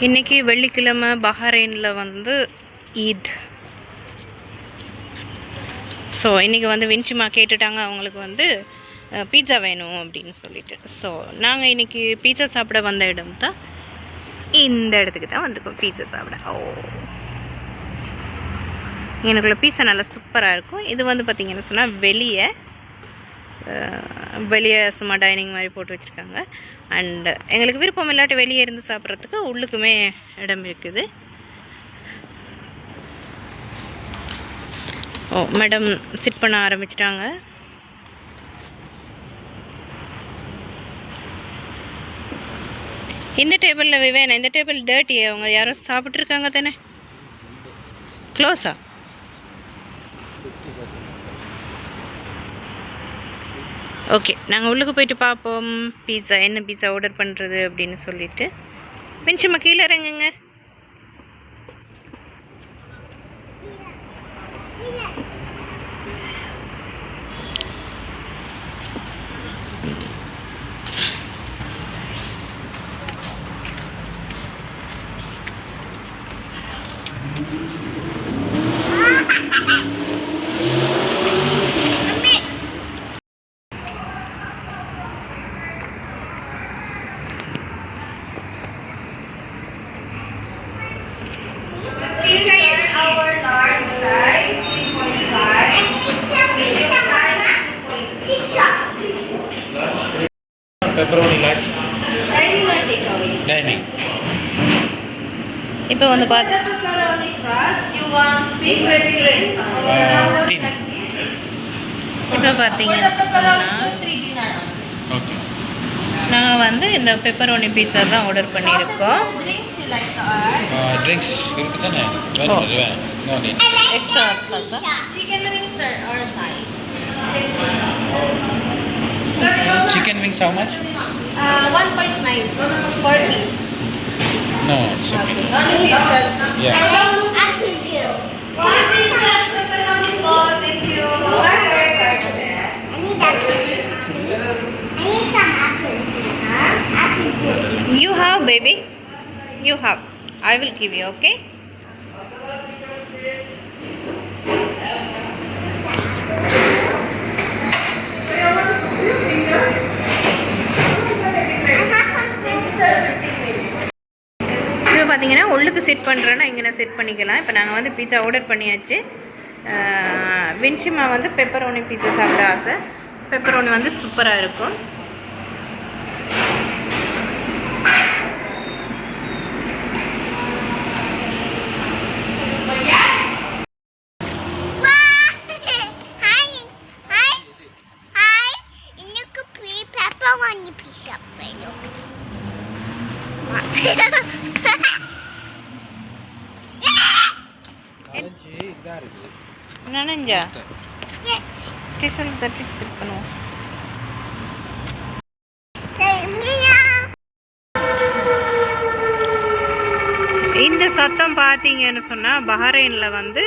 இன்றைக்கி வெள்ளிக்கிழமை பஹ்ரைனில் வந்து ஈத். ஸோ இன்றைக்கி வந்து வின்சிமா கேட்டுட்டாங்க அவங்களுக்கு வந்து பீட்சா வேணும் அப்படின்னு சொல்லிட்டு. ஸோ நாங்கள் இன்றைக்கி பீட்சா சாப்பிட வந்த இடம் தான் இந்த இடத்துக்கு தான் வந்திருக்கோம் பீட்சா சாப்பிட. எனக்குள்ள பீட்சா நல்லா சூப்பராக இருக்கும். இது வந்து பார்த்திங்கன்னு சொன்னால் வெளியே சும்மா டைனிங் மாதிரி போட்டு வச்சுருக்காங்க. அண்டு எங்களுக்கு விருப்பம் இல்லாட்டி வெளியே இருந்து சாப்பிட்றதுக்கு உள்ளுக்குமே இடம் இருக்குது. மேடம் சிட் பண்ண ஆரம்பிச்சிட்டாங்க. இந்த டேபிளில் வேணாம், இந்த டேபிள் டர்ட்டி. அவங்க யாரும் சாப்பிட்ருக்காங்க தானே. க்ளோஸா? ஓகே, நாங்கள் உள்ளுக்கு போயிட்டு பார்ப்போம் பீட்சா என்ன பீட்சா ஆர்டர் பண்ணுறது அப்படின்னு சொல்லிட்டு. மின்சும்மா கீழே இறங்குங்க. Pepperoni large. Dining. இப்போ வந்து பார்த்து இப்போ பார்த்தீங்கன்னா நாங்கள் வந்து இந்த பெப்பரோனி பீட்சா தான் ஆர்டர் பண்ணியிருக்கோம். Drinks இருக்கு தானே? எக்ஸ்ட்ரா இருக்கா sir? Chicken wings how much? 1.9 for piece. No, it's okay. Only pizzas. Yeah. Thank you. Thank you. I need apples. I need some apples. Apples. You have, baby. You have. I will give you, okay? இப்போ பார்த்தீங்கன்னா உள்ளுக்கு set பண்ணுறேன்னா இங்கே நான் set பண்ணிக்கலாம். இப்போ நாங்கள் வந்து பீட்சா ஆர்டர் பண்ணியாச்சு. வின்சிமா வந்து பெப்பரோனி பீட்சா சாப்பிட ஆசை. பெப்பரோனி வந்து சூப்பராக இருக்கும். நனஞ்சா டிஷர்ட் தட்டிட்டு செட் பண்ணுவோம். இந்த சத்தம் பார்த்தீங்கன்னு சொன்னால் பஹ்ரைனில் வந்து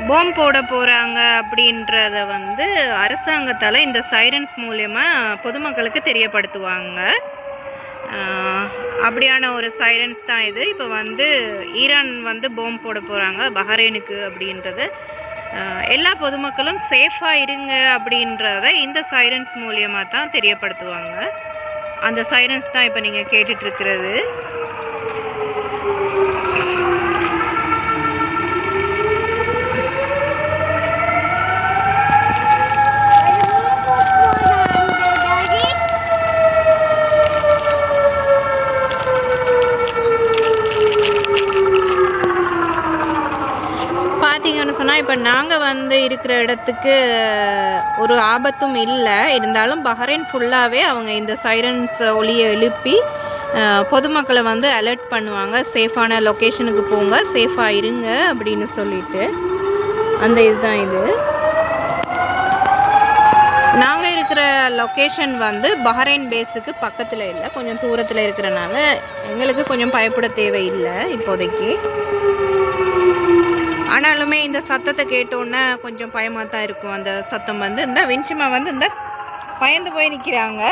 பாம் போட போகிறாங்க அப்படின்றத வந்து அரசாங்கத்தால் இந்த சைரன்ஸ் மூலயமா பொதுமக்களுக்கு தெரியப்படுத்துவாங்க. அப்படியான ஒரு சைரன்ஸ் தான் இது. இப்போ வந்து ஈரான் வந்து பாம் போட போகிறாங்க பஹ்ரைனுக்கு அப்படின்றது. எல்லா பொதுமக்களும் சேஃபாக இருங்க அப்படின்றத இந்த சைரன்ஸ் மூலியமாக தான் தெரியப்படுத்துவாங்க. அந்த சைரன்ஸ் தான் இப்போ நீங்கள் கேட்டுட்ருக்கிறது. பார்த்தீங்கன்னு சொன்னால் இப்போ நாங்கள் வந்து இருக்கிற இடத்துக்கு ஒரு ஆபத்தும் இல்லை. இருந்தாலும் பஹ்ரைன் ஃபுல்லாகவே அவங்க இந்த சைரன்ஸ் ஒலியை எழுப்பி பொதுமக்களை வந்து அலர்ட் பண்ணுவாங்க. சேஃபான லொக்கேஷனுக்கு போங்க, சேஃபாக இருங்க அப்படின்னு சொல்லிட்டு. அந்த இதுதான் இது. நாங்கள் இருக்கிற லொக்கேஷன் வந்து பஹ்ரைன் பேஸுக்கு பக்கத்தில் இல்லை, கொஞ்சம் தூரத்தில் இருக்கிறனால எங்களுக்கு கொஞ்சம் பயப்பட தேவையில்லை இப்போதைக்கு. ஆனாலுமே இந்த சத்தத்தை கேட்டோன்னே கொஞ்சம் பயமாக தான் இருக்கும். அந்த சத்தம் வந்து இந்த வின்சிமா வந்து இந்த பயந்து போய் நிற்கிறாங்க.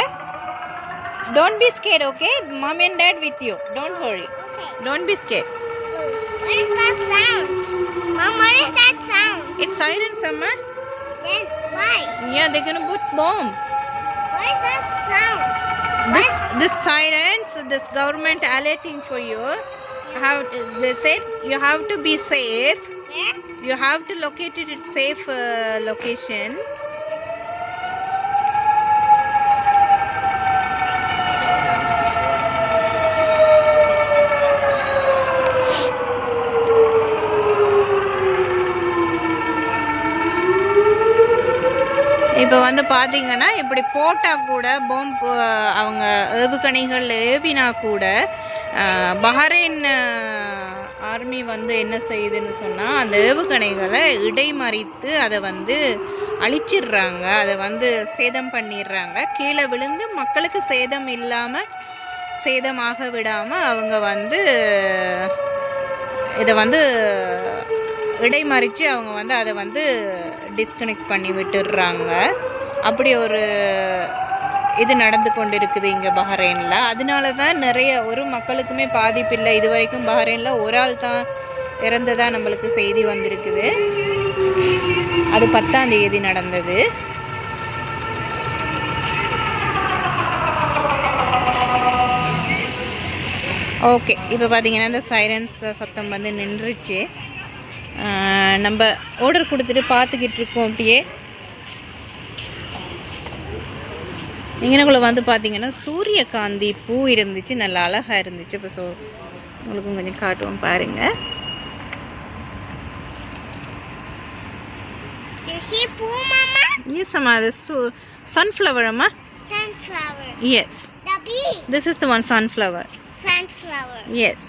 Don't be scared, okay? Mom and dad with you. Don't worry. Okay. Don't be scared. What is that sound? Mom, what is that sound? It's sirens, Amma. Then why? Yeah, they're gonna put bomb. What is that sound? This sirens, this government alerting for you. They said you have to be safe. Where? You have to locate it at safe location. இப்போ வந்து பார்த்தீங்கன்னா இப்படி போட்டால் கூட பாம்பு அவங்க ஏவுகணைகள் ஏவினா கூட பஹ்ரைன் ஆர்மி வந்து என்ன செய்யுதுன்னு சொன்னால் அந்த ஏவுகணைகளை இடைமறித்து அதை வந்து அழிச்சிடுறாங்க, அதை வந்து சேதம் பண்ணிடுறாங்க. கீழே விழுந்து மக்களுக்கு சேதம் இல்லாமல் சேதமாக விடாமல் அவங்க வந்து இதை வந்து இடைமறித்து அவங்க வந்து அதை வந்து டிஸ்கனெக்ட் பண்ணி விட்டுடுறாங்க. அப்படி ஒரு இது நடந்து கொண்டு இருக்குது இங்கே பஹ்ரைனில். அதனால தான் நிறைய ஒரு மக்களுக்குமே பாதிப்பில்லை. இது வரைக்கும் பஹ்ரைனில் ஒரு ஆள் தான் இறந்ததாக நம்மளுக்கு செய்தி வந்திருக்குது. அது 10ஆம் தேதி நடந்தது. ஓகே, இப்போ பார்த்தீங்கன்னா இந்த சைரன்ஸ் சத்தம் வந்து நின்றுச்சு. நம்ம ஆர்டர் கொடுத்துட்டு பார்த்துக்கிட்டு இருக்கோம். அப்படியே இங்கனக்குள்ளே வந்து பார்த்தீங்கன்னா சூரியகாந்தி பூ இருந்துச்சு, நல்லா அழகாக இருந்துச்சு. இப்போ உங்களுக்கும் கொஞ்சம் காட்டுவோம் பாருங்கள். Yes, Amma. This sunflower, Amma. Sunflower. Yes. The bee. This is the one sunflower. Sunflower. Yes.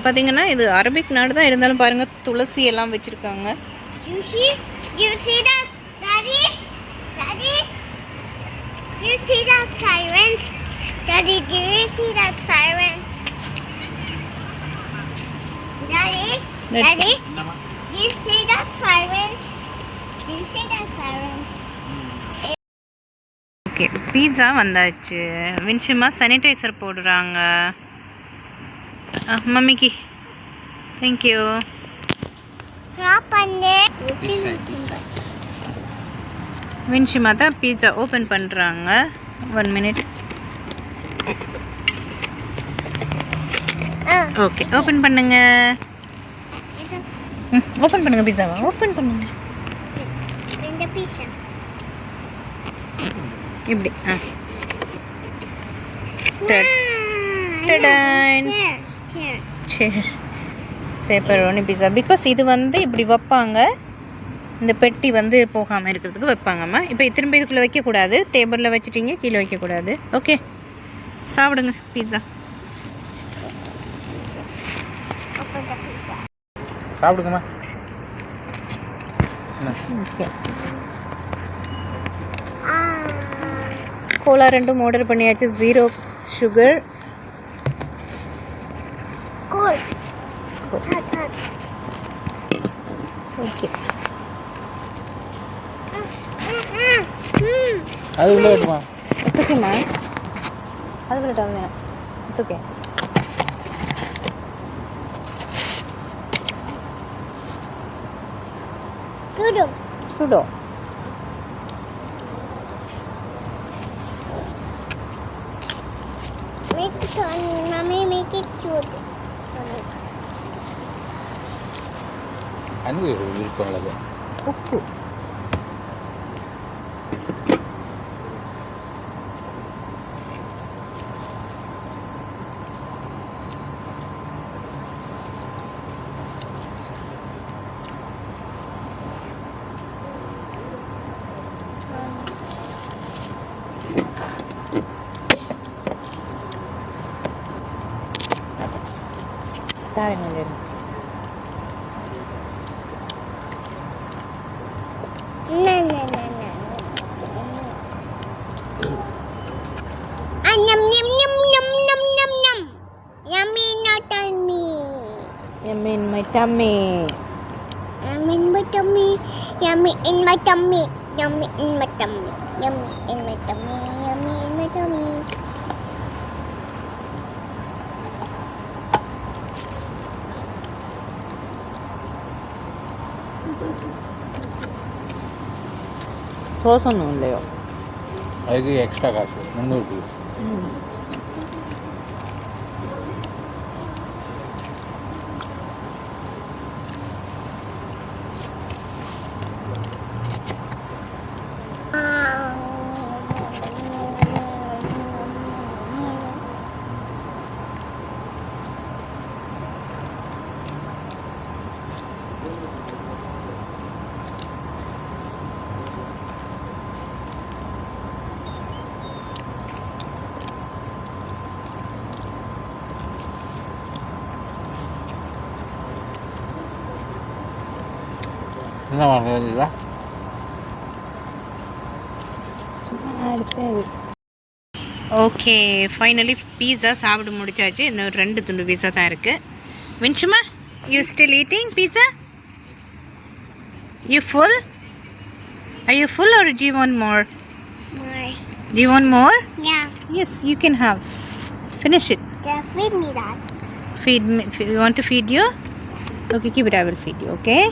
பார்த்தீங்கன்னா இது அரபிக் நாடு தான், இருந்தாலும் பாருங்கள் துளசி எல்லாம் வச்சுருக்காங்க. You see that, Daddy? Daddy? You see that sirens? Daddy, do you see that sirens? Daddy? Daddy? Do you see that sirens? Do you see that sirens? Okay, pizza வந்தாச்சு. வின்ஷிமா sanitiser போடுறாங்க. மம்மிக்கு thank you. வின்ஷிமா தான் pizza open பண்ணுறாங்க. 1 minute. Okay, open பண்ணுங்க. Open பண்ணுங்க, பீட்சாவா open பண்ணுங்க. இந்த pizza இப்படி டடான். சரி, பெப்பரோனி பீஸா. பிகாஸ் இது வந்து இப்படி வைப்பாங்க, இந்த பெட்டி வந்து போகாமல் இருக்கிறதுக்கு வைப்பாங்கம்மா. இப்போ திரும்ப இதுக்குள்ளே வைக்கக்கூடாது, டேபிளில் வச்சுட்டிங்க, கீழே வைக்கக்கூடாது. ஓகே, சாப்பிடுங்க பீட்சா. சாப்பிடுங்கம்மா. ஓகே, கோலா 2 ஆர்டர் பண்ணியாச்சு. 0 சுகர். ஓகே, அது உள்ள விட்டுமா? இட்ஸ் ஓகேம்மா, அது விட்டாங்க வேணாம். It's okay. Sudo. Make it on, Mommy, make it cute. அது விருப்பம் உள்ளது. உப்பு. தாருங்க. No. Yum. Yummy, not on me. Yummy in my tummy. Yummy in my tummy. Yummy in my tummy. Yummy in my tummy. Yummy in my tummy. Yummy sauce ஒன்றும் இல்லையோ? அதுக்கு extra காசு 300 என்ன வாங்குறீங்களா? ஓகே, ஃபைனலி பீஸா சாப்பிட்டு முடிச்சாச்சு. இன்னும் 2 துண்டு பீஸா தான் இருக்குது. வின்சுமா, you still eating pizza? You full? Are you full or do you want more? More. Do you want more? Yeah. Yes, you can have. Finish it. Just feed me that. Feed me. You want to feed you? Okay, keep it. I will feed you. Okay.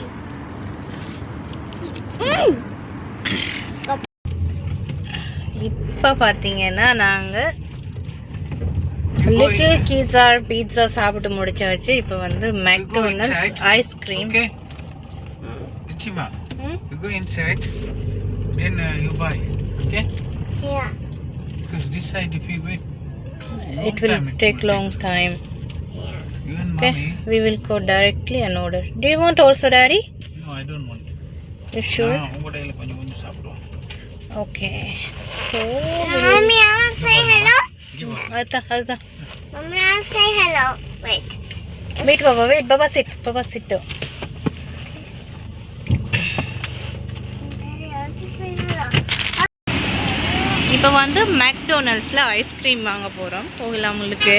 இப்போ பார்த்தீங்கன்னா நாங்கள் little கீஸார் pizza சாப்பிட்டு முடிச்சாச்சு. இப்போ வந்து McDonald's ice cream. Okay. Ichima, you go inside, then you buy. Okay? Yeah. Because this side, if you wait, It will take long time. You and Okay, mommy. we will go directly and order. Do you want also, Daddy? No, I don't want. You sure? உங்க டைல கொஞ்சம் கொஞ்சம் சாப்பிடுவோம். Okay. So, Mommy, I want to say hello. அதுதான். Mommy, I want to say hello. Wait. Wait, Baba. Wait, Baba, sit. Baba, sit down. Daddy, I want to say hello. இப்போ வந்து மெக்டோனல்ட்ஸில் ice cream வாங்க போகிறோம். போகலாம் உங்களுக்கு.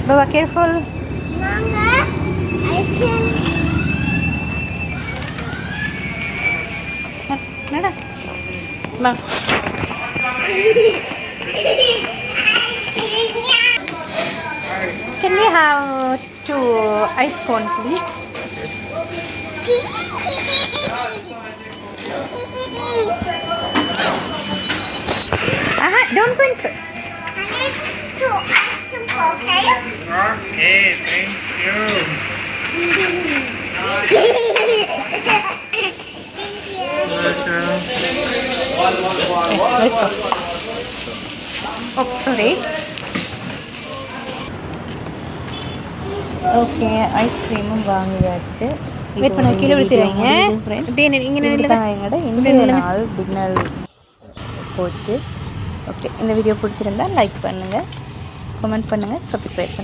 Baba, careful. Manga, ice cream. Nada. Ma. Can we have 2 ice cone, please? Don't go inside. I need 2 ice cream, okay? Okay, thank you. Let's go. Oh, sorry. Okay, ஐஸ்கிரீமும் வாங்கியாச்சு. Wait பண்ண கீழே விழுத்துறீங்க. இப்படியே இங்கே தான் எங்களோட இன்றைய நாள் டின்னர் போச்சு. ஓகே, இந்த வீடியோ பிடிச்சிருந்தா லைக் பண்ணுங்கள், கமெண்ட் பண்ணுங்கள், சப்ஸ்கிரைப் பண்ணுங்கள்.